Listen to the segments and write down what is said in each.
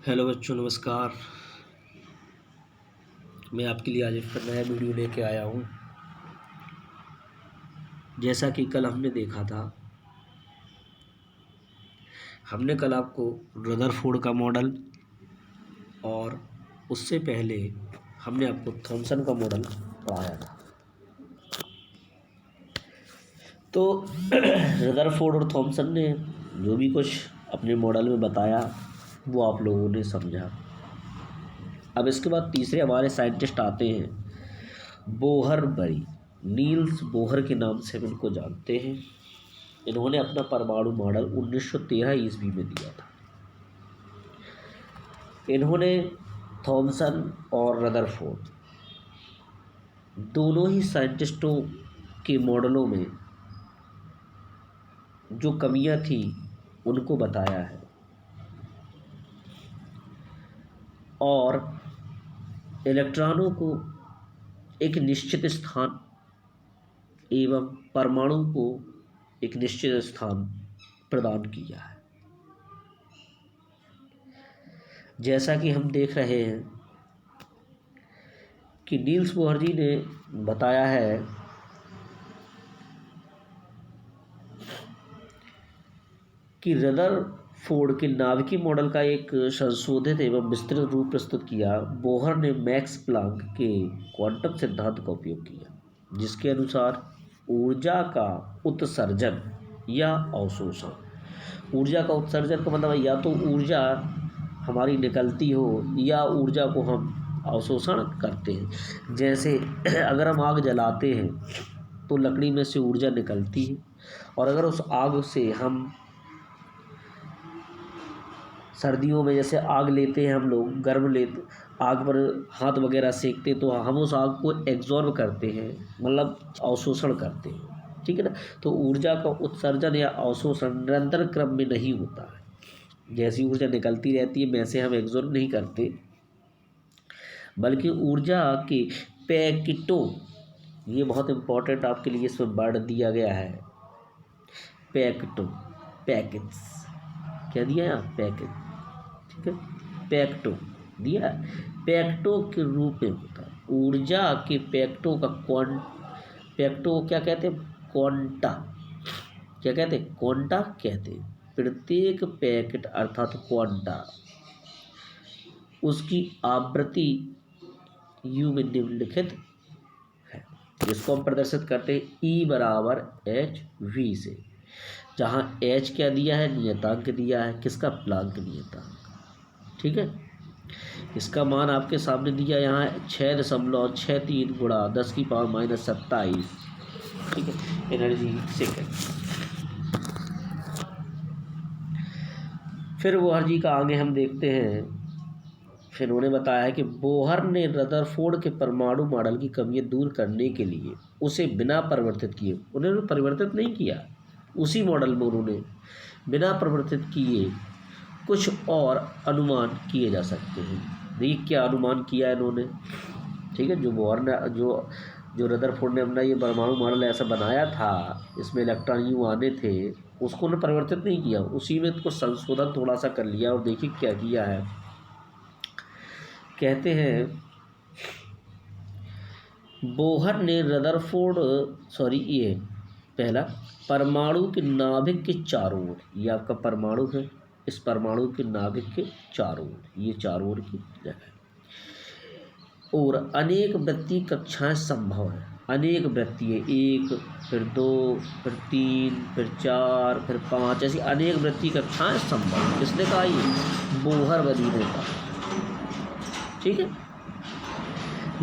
Hello बच्चों, नमस्कार। मैं आपके लिए आज एक नया वीडियो लेके आया हूँ। जैसा कि कल हमने देखा था, हमने कल आपको रदरफोर्ड का मॉडल और उससे पहले हमने आपको थॉमसन का मॉडल पढ़ाया था। तो रदरफोर्ड और थॉमसन ने जो भी कुछ अपने मॉडल में बताया वो आप लोगों ने समझा। अब इसके बाद तीसरे हमारे साइंटिस्ट आते हैं बोहर बरी। नील्स बोहर के नाम से हम इनको जानते हैं। इन्होंने अपना परमाणु मॉडल 1913 ईस्वी में दिया था। इन्होंने थॉमसन और रदरफोर्ड दोनों ही साइंटिस्टों के मॉडलों में जो कमियां थी उनको बताया है और इलेक्ट्रॉनों को एक निश्चित स्थान एवं परमाणु को एक निश्चित स्थान प्रदान किया है। जैसा कि हम देख रहे हैं कि नील्स बोहर जी ने बताया है कि रदरफोर्ड के नाभिकीय मॉडल का एक संशोधित एवं विस्तृत रूप प्रस्तुत किया। बोहर ने मैक्स प्लांक के क्वांटम सिद्धांत का उपयोग किया, जिसके अनुसार ऊर्जा का उत्सर्जन या अवशोषण। ऊर्जा का उत्सर्जन का मतलब है या तो ऊर्जा हमारी निकलती हो या ऊर्जा को हम अवशोषण करते हैं। जैसे अगर हम आग जलाते हैं तो लकड़ी में से ऊर्जा निकलती है, और अगर उस आग से हम सर्दियों में जैसे आग लेते हैं, हम लोग गर्म लेते आग पर हाथ वगैरह सेकते तो हम उस आग को एग्जॉर्ब करते हैं, मतलब अवशोषण करते हैं। ठीक है ना। तो ऊर्जा का उत्सर्जन या अवशोषण निरंतर क्रम में नहीं होता है। जैसी ऊर्जा निकलती रहती है वैसे हम एग्जॉर्ब नहीं करते, बल्कि ऊर्जा के पैकेटों, ये बहुत इंपॉर्टेंट आपके लिए इसमें वर्ड दिया गया है, पैकेटों, पैकेट्स, क्या दिया है यहाँ, पैकेट, ठीक है, पैकेटों दिया है, पैकेटों के रूप में होता है। ऊर्जा के पैकेटों का पैकेटों को क्या कहते हैं, क्वांटा, क्या कहते हैं, क्वांटा कहते हैं। प्रत्येक पैकेट अर्थात क्वांटा, उसकी आवृत्ति यू में निम्नलिखित है, जिसको हम प्रदर्शित करते हैं E बराबर hv से, जहाँ h क्या दिया है, नियतांक दिया है, किसका, प्लांक नियतांक। ठीक है। इसका मान आपके सामने दिया यहाँ है 6.63 गुणा 10⁻⁻27, ठीक है, एनर्जी सेकेंड। फिर बोहर जी का आगे हम देखते हैं। फिर उन्होंने बताया है कि बोहर ने रदरफोर्ड के परमाणु मॉडल की कमियां दूर करने के लिए उसे बिना परिवर्तित किए, उन्होंने परिवर्तित नहीं किया, उसी मॉडल में उन्होंने बिना परिवर्तित किए कुछ और अनुमान किए जा सकते हैं। देखिए क्या अनुमान किया है इन्होंने। ठीक है। जो बोहर ने जो रदरफोर्ड ने अपना ये परमाणु मॉडल ऐसा बनाया था, इसमें इलेक्ट्रॉन यूँ आने थे, उसको उन्होंने परिवर्तित नहीं किया, उसी में कुछ संशोधन थोड़ा सा कर लिया। और देखिए क्या किया है, कहते हैं बोहर ने ये पहला, परमाणु के नाभिक के चारों ओर, ये आपका परमाणु है, इस परमाणु के नाभिक के चारों ओर, ये चारों ओर की जगह, और अनेक वृत्तीय कक्षाएं संभव है। अनेक वृत्तीय, 1, फिर 2, फिर 3, फिर 4, फिर 5, ऐसी अनेक वृत्तीय कक्षाएं संभव है। किसने कहा, ये बोहर बरी ने कहा। ठीक है।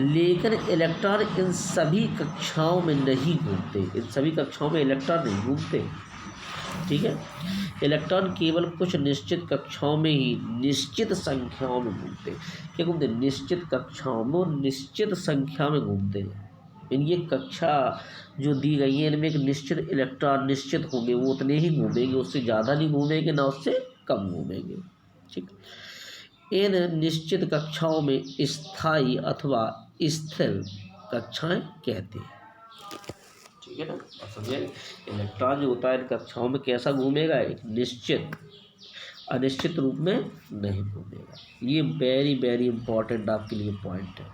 लेकिन इलेक्ट्रॉन इन सभी कक्षाओं में नहीं घूमते, इन सभी कक्षाओं में इलेक्ट्रॉन नहीं घूमते। ठीक है। इलेक्ट्रॉन केवल कुछ निश्चित कक्षाओं में ही निश्चित संख्याओं में घूमते। क्या घूमते, निश्चित कक्षाओं में निश्चित संख्या में घूमते हैं। इन ये कक्षा जो दी गई है इनमें एक निश्चित इलेक्ट्रॉन निश्चित होंगे, वो उतने ही घूमेंगे, उससे ज़्यादा नहीं घूमेंगे ना उससे कम घूमेंगे। ठीक। इन निश्चित कक्षाओं में स्थायी अथवा स्थिर कक्षाएं कहते हैं। ठीक है ना। और समझे, इलेक्ट्रॉन जो होता है इन कक्षाओं में कैसा घूमेगा, एक निश्चित अनिश्चित रूप में नहीं घूमेगा। ये वेरी वेरी इंपॉर्टेंट आपके लिए पॉइंट है,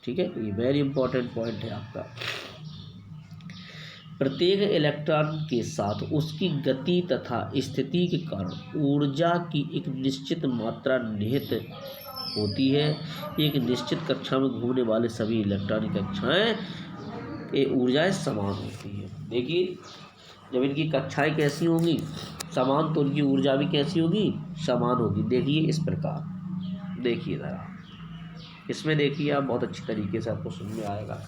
ठीक है, ये वेरी इंपॉर्टेंट पॉइंट है आपका। प्रत्येक इलेक्ट्रॉन के साथ उसकी गति तथा स्थिति के कारण ऊर्जा की एक निश्चित मात्रा निहित होती है। एक निश्चित कक्षा में घूमने वाले सभी इलेक्ट्रॉन की कक्षाएं ऊर्जाएं समान होती है। देखिए, जब इनकी कक्षाएं कैसी होंगी, समान, तो उनकी ऊर्जा भी कैसी होगी, समान होगी। देखिए इस प्रकार, देखिए ज़रा इसमें देखिए आप, बहुत अच्छी तरीके से आपको समझ में आएगा।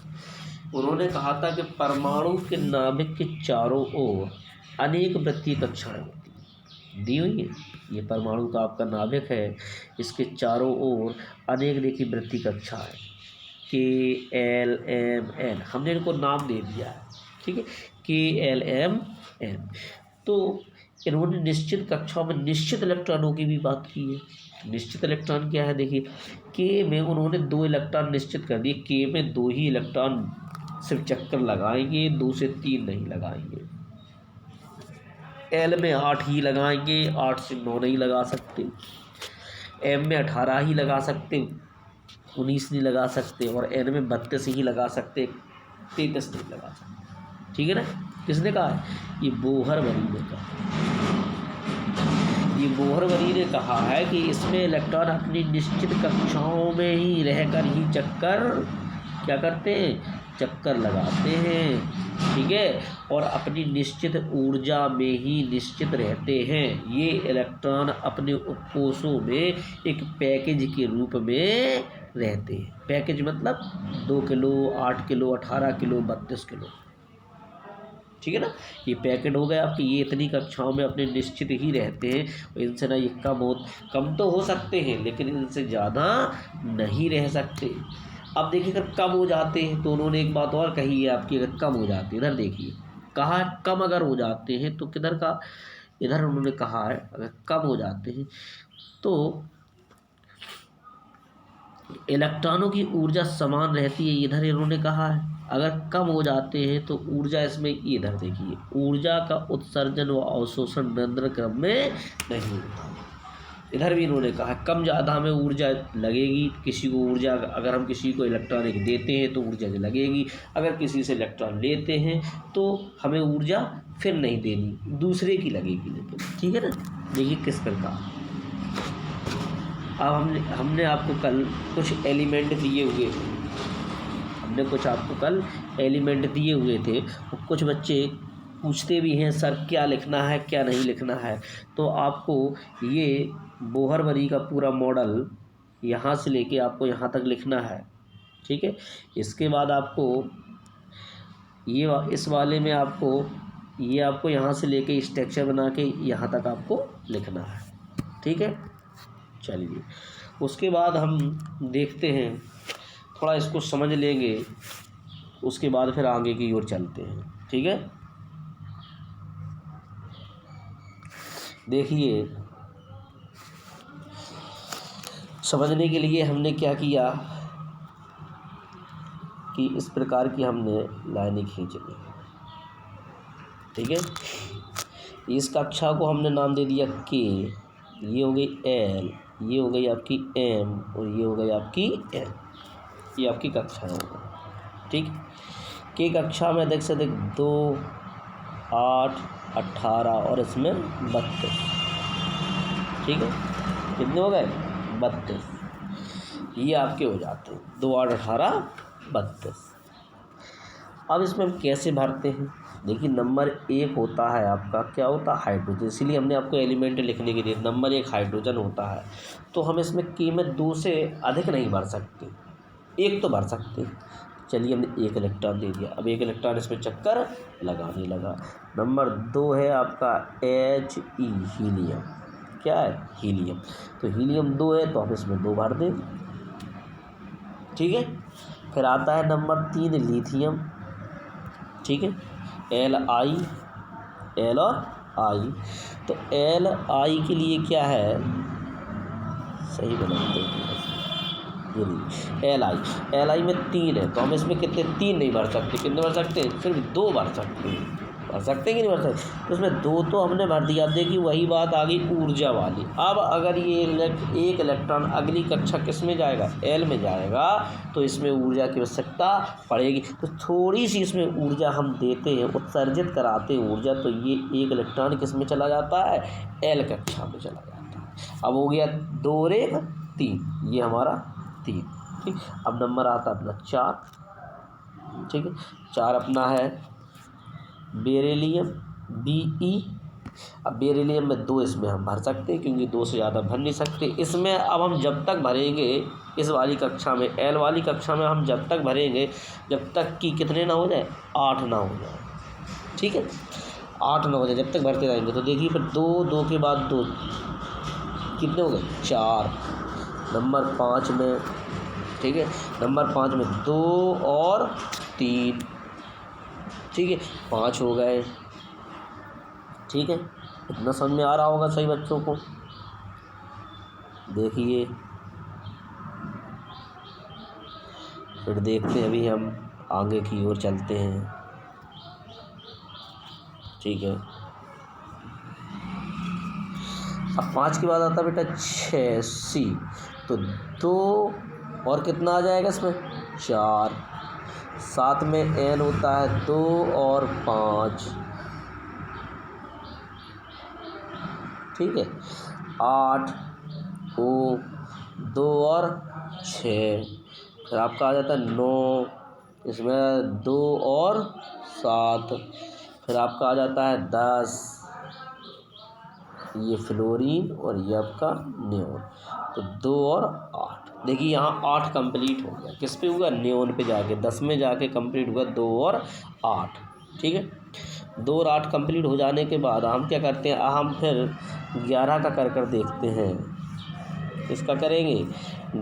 उन्होंने कहा था कि परमाणु के नाभिक के चारों ओर अनेक वृत्तीय कक्षाएं होती हैं, दी हुई है। ये परमाणु का आपका नाभिक है, इसके चारों ओर अनेक देखिए वृत्तीय कक्षाएं, के एल एम एन, हमने इनको नाम दे दिया है, ठीक है, के एल एम एन। तो इन्होंने निश्चित कक्षाओं में निश्चित इलेक्ट्रॉनों की भी बात की है। निश्चित इलेक्ट्रॉन क्या है, देखिए के में उन्होंने 2 इलेक्ट्रॉन निश्चित कर दिए। के में 2 ही इलेक्ट्रॉन सिर्फ चक्कर लगाएंगे, 2 से 3 नहीं लगाएंगे। एल में 8 ही लगाएंगे, 8 से 9 नहीं लगा सकते। एम में 18 ही लगा सकते, 19 नहीं लगा सकते। और एन में 32 ही लगा सकते, 33 नहीं लगा सकते, ठीक है ना। किसने कहा है, ये बोहरवरी ने कहा। ये बोहरवरी ने कहा है कि इसमें इलेक्ट्रॉन अपनी निश्चित कक्षाओं में ही रहकर ही चक्कर क्या करते हैं, चक्कर लगाते हैं, ठीक है, और अपनी निश्चित ऊर्जा में ही निश्चित रहते हैं। ये इलेक्ट्रॉन अपने उपकोषों में एक पैकेज के रूप में रहते हैं। पैकेज मतलब 2 किलो, 8 किलो, 18 किलो, 32 किलो, ठीक है ना। ये पैकेट हो गया आपके, ये इतनी कक्षाओं में अपने निश्चित ही रहते हैं। इनसे ना ये कम तो हो सकते हैं, लेकिन इनसे ज़्यादा नहीं रह सकते। अब देखिए, अगर कम हो जाते हैं तो उन्होंने एक बात और कही है आपकी, अगर कम हो जाते हैं, इधर देखिए कहा कम अगर हो जाते हैं तो किधर का, इधर उन्होंने कहा है अगर कम हो जाते हैं तो इलेक्ट्रॉनों की ऊर्जा समान रहती है, इधर इन्होंने कहा है। अगर कम हो जाते हैं तो ऊर्जा इसमें, इधर देखिए, ऊर्जा का उत्सर्जन व अवशोषण निरंतर क्रम में नहीं होता। इधर भी इन्होंने कहा कम ज़्यादा हमें ऊर्जा लगेगी। किसी को ऊर्जा, अगर हम किसी को इलेक्ट्रॉन एक देते हैं तो ऊर्जा लगेगी, अगर किसी से इलेक्ट्रॉन लेते हैं तो हमें ऊर्जा फिर नहीं देनी, दूसरे की लगेगी, लेकिन ठीक है ना। देखिए किस प्रकार। अब हमने आपको कल कुछ एलिमेंट दिए हुए थे, हमने कुछ आपको कल एलिमेंट दिए हुए थे। कुछ बच्चे पूछते भी हैं सर क्या लिखना है क्या नहीं लिखना है, तो आपको ये बोहरवरी का पूरा मॉडल यहाँ से लेके आपको यहाँ तक लिखना है, ठीक है। इसके बाद आपको ये इस वाले में आपको ये आपको यहाँ से लेके स्ट्रक्चर बना के यहाँ तक आपको लिखना है, ठीक है। चलिए, उसके बाद हम देखते हैं, थोड़ा इसको समझ लेंगे, उसके बाद फिर आगे की ओर चलते हैं, ठीक है। देखिए, समझने के लिए हमने क्या किया कि इस प्रकार की हमने लाइनें खींच ली, ठीक है। इस कक्षा को हमने नाम दे दिया के, ये हो गई एल, ये हो गई आपकी एम, और ये हो गई आपकी एन। ये आपकी कक्षाएं हो गई, ठीक। के कक्षा में देख सकते 2, 8, 18 और इसमें 32, ठीक है। कितने हो गए, 32। ये आपके हो जाते हैं 2, 8, 18, 32। अब इसमें हम कैसे भरते हैं, देखिए नंबर 1 होता है आपका, क्या होता है, हाइड्रोजन। इसीलिए हमने आपको एलिमेंट लिखने के लिए नंबर 1 हाइड्रोजन होता है। तो हम इसमें के में 2 से अधिक नहीं भर सकते, 1 तो भर सकते। चलिए, हमने 1 इलेक्ट्रॉन दे दिया, अब 1 इलेक्ट्रॉन इसमें चक्कर लगाने लगा। नंबर 2 है आपका He, हीलियम। क्या है, हीलियम। तो हीलियम 2 है तो हम इसमें 2 भर दें, ठीक है। फिर आता है नंबर 3 लिथियम, ठीक है। Li, एल और आई। तो Li के लिए क्या है, सही बनाते हैं, Li में 3 है तो हम इसमें कितने, 3 नहीं भर सकते। कितने भर सकते हैं, सिर्फ 2 भर सकते हैं, भर सकते हैं कि नहीं भर सकते। तो इसमें 2 तो हमने भर दिया। अब देखिए वही बात आ गई ऊर्जा वाली। अब अगर ये एक इलेक्ट्रॉन अगली कक्षा किस में जाएगा, एल में जाएगा, तो इसमें ऊर्जा की आवश्यकता पड़ेगी। तो थोड़ी सी इसमें ऊर्जा हम देते हैं, उत्सर्जित कराते हैं ऊर्जा, तो ये एक इलेक्ट्रॉन किस में चला जाता है, एल कक्षा में चला जाता है। अब हो गया 2 और 1 3, ये हमारा 3। ठीक, अब नंबर आता है अपना 4। ठीक है, 4 अपना है बेरिलियम Be। अब बेरिलियम में 2 इसमें हम भर सकते हैं, क्योंकि 2 से ज़्यादा भर नहीं सकते इसमें। अब हम जब तक भरेंगे इस वाली कक्षा में, एल वाली कक्षा में हम जब तक भरेंगे जब तक कि कितने ना हो जाए, 8 ना हो जाए। ठीक है, 8 ना हो जाए, जब तक भरते रहेंगे। तो देखिए फिर 2 के बाद 2 कितने हो गए, 4। नंबर 5 में, ठीक है, नंबर 5 में 2 और 3, ठीक है, 5 हो गए। ठीक है, इतना समझ में आ रहा होगा सही बच्चों को। देखिए फिर देखते हैं, अभी हम आगे की ओर चलते हैं। ठीक है, अब 5 के बाद आता बेटा 6 सी, तो 2 और कितना आ जाएगा इसमें, 4। 7 में एन होता है 2 और 5। ठीक है, 8 ओ 2 और 6, फिर आपका आ जाता है 9, इसमें 2 और 7, फिर आपका आ जाता है 10, ये फ्लोरीन और ये आपका नियोन। तो 2 और 8, देखिए यहाँ 8 कंप्लीट हो गया, किस पे हुआ, नियोन पे जाके, 10 में जाके कंप्लीट हुआ 2 और 8। ठीक है, 2 और 8 कंप्लीट हो जाने के बाद हम क्या करते हैं, हम फिर 11 का कर देखते हैं। इसका करेंगे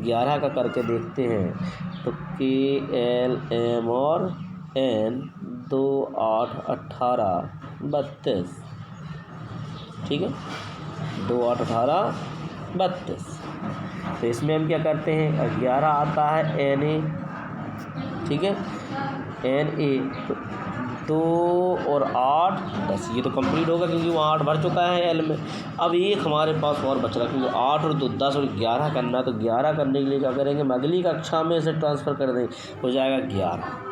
11 का करके देखते हैं। तो के एल एम और एन 2 8 18 32। ठीक है, 2 8 18 32। तो इसमें हम क्या करते हैं, 11 आता है एन ए। ठीक है, एन ए, तो 2 और 8 10, ये तो कंप्लीट होगा क्योंकि वो 8 भर चुका है एल में। अब एक हमारे पास और बच रहा, क्योंकि 8 और 2 10 और 11 करना है। तो 11 करने के लिए क्या करेंगे, हम अगली कक्षा में इसे ट्रांसफ़र कर देंगे, हो जाएगा 11।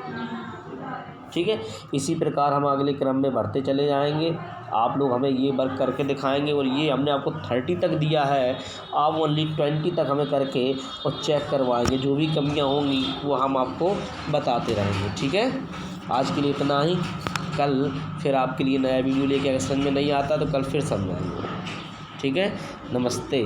ठीक है, इसी प्रकार हम अगले क्रम में बढ़ते चले जाएंगे। आप लोग हमें ये वर्क करके दिखाएंगे, और ये हमने आपको 30 तक दिया है, आप ओनली 20 तक हमें करके और चेक करवाएंगे। जो भी कमियां होंगी वो हम आपको बताते रहेंगे। ठीक है, आज के लिए इतना ही। कल फिर आपके लिए नया वीडियो लेके, अगर समझ में नहीं आता तो कल फिर समझाएंगे। ठीक है, नमस्ते।